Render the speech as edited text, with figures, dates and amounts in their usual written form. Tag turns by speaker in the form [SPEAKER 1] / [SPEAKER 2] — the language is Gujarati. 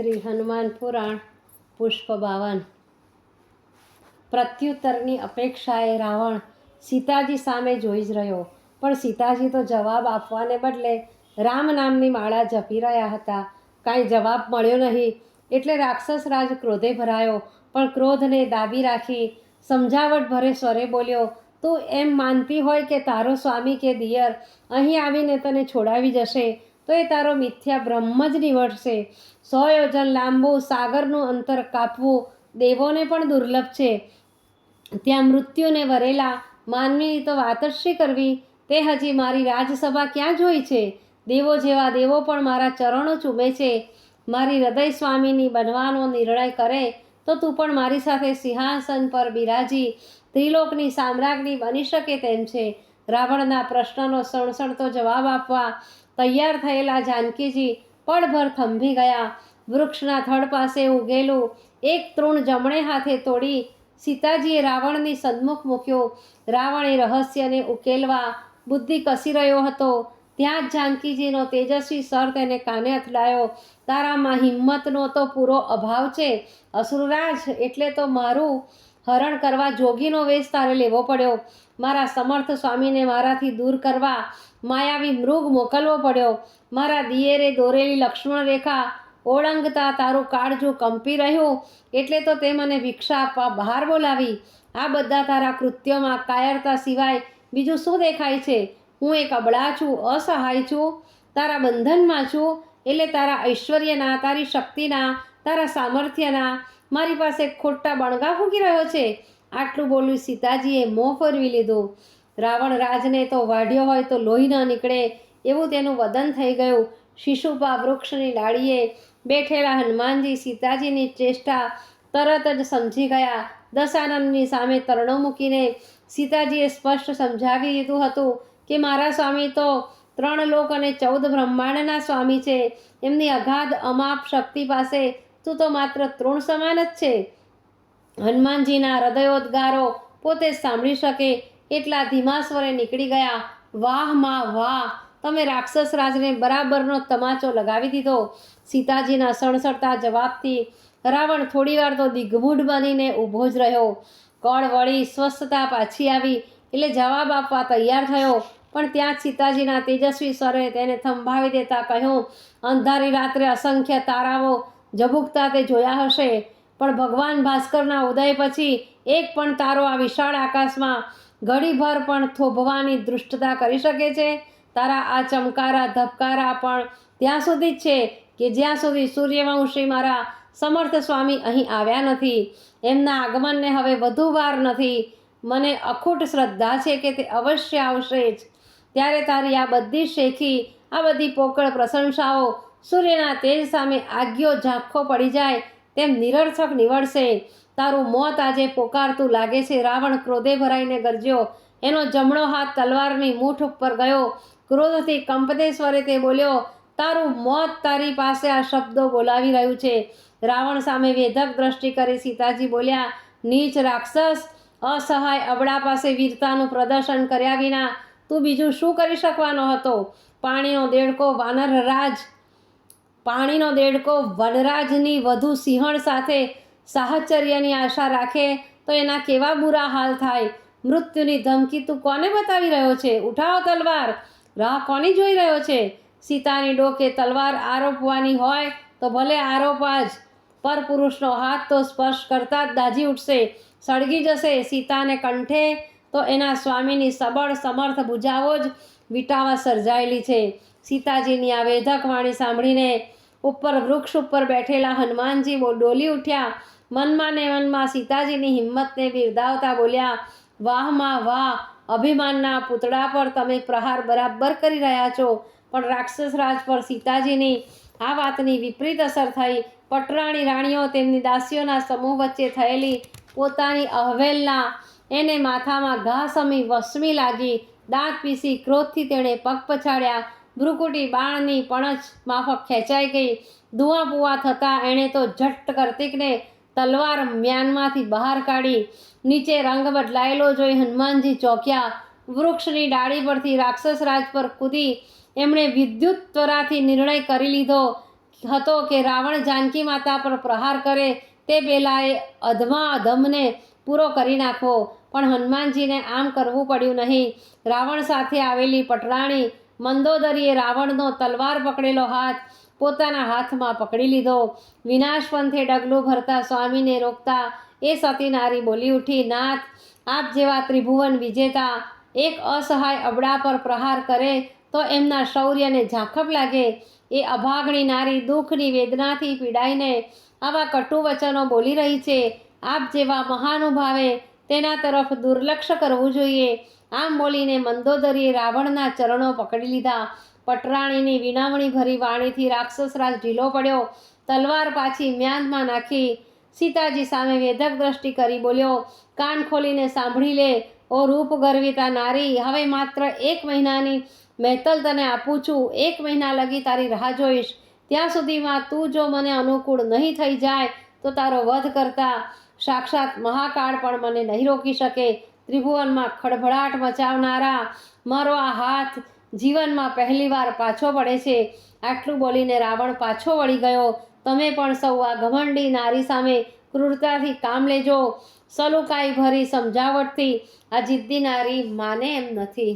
[SPEAKER 1] શ્રી હનુમાન પુરાણ પુષ્પ 52। પ્રત્યુત્તરની અપેક્ષાએ રાવણ સીતાજી સામે જોઈ જ રહ્યો, પણ સીતાજી તો જવાબ આપવાને બદલે રામ નામની માળા જપી રહ્યા હતા। કાંઈ જવાબ મળ્યો નહીં એટલે રાક્ષસ રાજ ક્રોધે ભરાયો, પણ ક્રોધને દાબી રાખી સમજાવટ ભરે સ્વરે બોલ્યો, તું એમ માનતી હોય કે તારો સ્વામી કે દિયર અહીં આવીને તને છોડાવી જશે તો એ તારો મિથ્યા બ્રહ્મ જ નીવડશે। 100 યોજન લાંબુ સાગરનું અંતર કાપવું દેવોને પણ દુર્લભ છે, ત્યાં મૃત્યુને વરેલા માનવીની તો વાત જ શી કરવી। તે હજી મારી રાજસભા ક્યાં જોઈ છે? દેવો જેવા દેવો પણ મારા ચરણો ચૂમે છે। મારી હૃદય સ્વામીની બનવાનો નિર્ણય કરે તો તું પણ મારી સાથે સિંહાસન પર બિરાજી ત્રિલોકની સામ્રાજ્ઞી બની શકે તેમ છે। રાવણના પ્રશ્નનો સણસણતો જવાબ આપવા તૈયાર થયેલા જાનકીજી પળભર થંભી ગયા। વૃક્ષના થડ પાસે ઉગેલું એક તૃણ જમણે હાથે તોડી સીતાજીએ રાવણની સન્મુખ મૂક્યો। રાવણ એ રહસ્યને ઉકેલવા બુદ્ધિ કસી રહ્યો હતો, ત્યાં જ જાનકીજીનો તેજસ્વી સ્વર તેને કાને અથડાયો, તારામાં હિંમતનો તો પૂરો અભાવ છે। અસુરરાજ એટલે તો મારું હરણ કરવા જોગીનો વેશ તારે લેવો પડ્યો। મારા સમર્થ સ્વામીને મારાથી દૂર કરવા માયાવી મૃગ મોકલવો પડ્યો। મારા દિયરે દોરેલી લક્ષ્મણ રેખા ઓળંગતા તારું કાળજું કંપી રહ્યું એટલે તો તે મને ભિક્ષા આપવા બહાર બોલાવી। આ બધા તારા કૃત્યોમાં કાયરતા સિવાય બીજું શું દેખાય છે? હું એક અબળા છું, અસહાય છું, તારા બંધનમાં છું, એટલે તારા ઐશ્વર્યના, તારી શક્તિના, તારા સામર્થ્યના મારી પાસે ખોટા બણગા ફૂંકી રહ્યો છે। આટલું બોલી સીતાજીએ મોં ફેરવી લીધું। રાવણ રાજને તો વાઢ્યો હોય તો લોહી ન નીકળે એવું તેનું વદન થઈ ગયું। શિશુપા વૃક્ષની ડાળીએ બેઠેલા હનુમાનજી સીતાજીની ચેષ્ટા તરત જ સમજી ગયા। દશાનનની સામે તરણો મૂકીને સીતાજીએ સ્પષ્ટ સમજાવી દીધું હતું કે મારા સ્વામી તો 3 લોક અને 14 બ્રહ્માંડના સ્વામી છે। એમની અગાધ અમાપ શક્તિ પાસે તું તો માત્ર તૃણ સમાન જ છે। હનુમાનજીના હૃદયોદ્ગારો પોતે સાંભળી શકે એટલા ધીમા સ્વરે નીકળી ગયા, વાહ માં વાહ, તમે રાક્ષસ રાજને બરાબરનો તમાચો લગાવી દીધો। સીતાજીના સણસણતા જવાબથી રાવણ થોડીવાર તો દિગ્મૂઢ બનીને ઊભો જ રહ્યો। કળ વળી સ્વસ્થતા પાછી આવી એટલે જવાબ આપવા તૈયાર થયો, પણ ત્યાં જ સીતાજીના તેજસ્વી સ્વરે તેને થંભાવી દેતા કહ્યું, અંધારી રાત્રે અસંખ્ય તારાઓ ઝબૂકતા તે જોયા હશે, પણ ભગવાન ભાસ્કરના ઉદય પછી એક પણ તારો આ વિશાળ આકાશમાં ઘડીભર પણ થોભવાની દૃષ્ટતા કરી શકે છે? તારા આ ચમકારા ધબકારા પણ ત્યાં સુધી જ છે કે જ્યાં સુધી સૂર્યવંશી મારા સમર્થ સ્વામી અહીં આવ્યા નથી। એમના આગમનને હવે વધુ વાર નથી। મને અખૂટ શ્રદ્ધા છે કે તે અવશ્ય આવશે જ। ત્યારે તારી આ બધી શેખી, આ બધી પોકળ પ્રશંસાઓ સૂર્યના તેજ સામે આગ્યો ઝાંખો પડી જાય તેમ નિરર્થક નીવડશે। તારું મોત આજે પોકારતું લાગે છે। રાવણ ક્રોધે ભરાઈને ગરજ્યો, એનો જમણો હાથ તલવારની મૂઠ ઉપર ગયો। ક્રોધથી કંપતે સ્વરે તે બોલ્યો, તારું મોત તારી પાસે આ શબ્દો બોલાવી રહ્યું છે। રાવણ સામે વેધક દ્રષ્ટિ કરી સીતાજી બોલ્યા, નીચ રાક્ષસ, અસહાય અબળા પાસે વીરતાનું પ્રદર્શન કર્યા વિના તું બીજું શું કરી શકવાનો હતો? પાણીનો દેડકો વનરાજની વધુ સિંહણ સાથે સાહચર્યની આશા રાખે તો એના કેવા બુરા હાલ થાય। મૃત્યુની ધમકી તું કોને બતાવી રહ્યો છે? ઉઠાવો તલવાર, રાહ કોની જોઈ રહ્યો છે? સીતાની ડોકે તલવાર આરોપવાની હોય તો ભલે આરોપા જ, પર પુરુષનો હાથ તો સ્પર્શ કરતા જ દાઝી ઉઠશે, સળગી જશે। સીતાને કંઠે તો એના સ્વામીની સબળ સમર્થ ભુજાઓ જ વિટાવા સર્જાયેલી છે। સીતાજીની આ વેધક વાણી સાંભળીને ઉપર વૃક્ષ ઉપર બેઠેલા હનુમાનજી ડોલી ઉઠ્યા। મનમાં ને મનમાં સીતાજીની હિંમતને બિરદાવતા બોલ્યા, વાહ માં વાહ, અભિમાનના પૂતળા પર તમે પ્રહાર બરાબર કરી રહ્યા છો। પણ રાક્ષસ રાજ પર સીતાજીની આ વાતની વિપરીત અસર થઈ। પટરાણી રાણીઓ તેમની દાસીઓના સમૂહ વચ્ચે થયેલી પોતાની અવહેલના એને માથામાં ઘા સમી વસમી લાગી। દાંત પીસી ક્રોધથી તેણે પગ પછાડ્યા। ભ્રુકુટી બાણની પણછ માફક ખેંચાઈ ગઈ। ધુઆપુઆ થતાં એણે તો ઝટ્ટ કાર્તિકને તલવાર મ્યાનમાંથી બહાર કાઢી। નીચે રંગ બદલાયેલો જોઈ હનુમાનજી ચોંક્યા। વૃક્ષની ડાળી પરથી રાક્ષસ રાજ પર કૂદી એમણે વિદ્યુત ત્વરાથી નિર્ણય કરી લીધો હતો કે રાવણ જાનકી માતા પર પ્રહાર કરે તે પહેલાં એ અધમા અધમને પૂરો કરી નાખવો, પણ હનુમાનજીને આમ કરવું પડ્યું નહીં. રાવણ સાથે આવેલી પટરાણી મંદોદરીએ રાવણનો તલવાર પકડેલો હાથ પોતાના હાથમાં પકડી લીધો. વિનાશ પંથે ડગલું ભરતા સ્વામીને રોકતા એ સતી નારી બોલી ઉઠી, નાથ, આપ જેવા ત્રિભુવન વિજેતા એક અસહાય અબળા પર પ્રહાર કરે તો એમના શૌર્યને ઝાંખપ લાગે. એ અભાગણી નારી દુઃખની વેદનાથી પીડાઈને આવા કટુ વચનો બોલી રહી છે. આપ જેવા મહાનુભાવે તેના તરફ દુર્લક્ષ કરવું જોઈએ. આમ બોલીને મંદોદરીએ રાવણના ચરણો પકડી લીધા. પટરાણીની વિનમણી ભરી વાણીથી રાક્ષસરાજ ઢીલો પડ્યો. તલવાર પાછી મ્યાનમાં નાખી સીતાજી સામે વેધક દ્રષ્ટિ કરી બોલ્યો, કાન ખોલીને સાંભળી લે, ઓ રૂપ ગર્વિતા નારી, હવે માત્ર 1 મહિનાની મહેતલ તને આપું છું. 1 મહિના લગી તારી રાહ જોઈશ. ત્યાં સુધીમાં તું જો મને અનુકૂળ નહીં થઈ જાય તો તારો વધ કરતા સાક્ષાત મહાકાળ પણ મને નહીં રોકી શકે. ત્રિભુવનમાં ખળભળાટ મચાવનારા મારો આ હાથ જીવનમાં પહેલીવાર પાછો પડે છે. આટલું બોલીને રાવણ પાછો વળી ગયો. તમે પણ સૌ આ ઘમંડી નારી સામે ક્રૂરતાથી કામ લેજો. સલુકાઈ ભરી સમજાવટથી આ જિદ્દી નારી માને એમ નથી.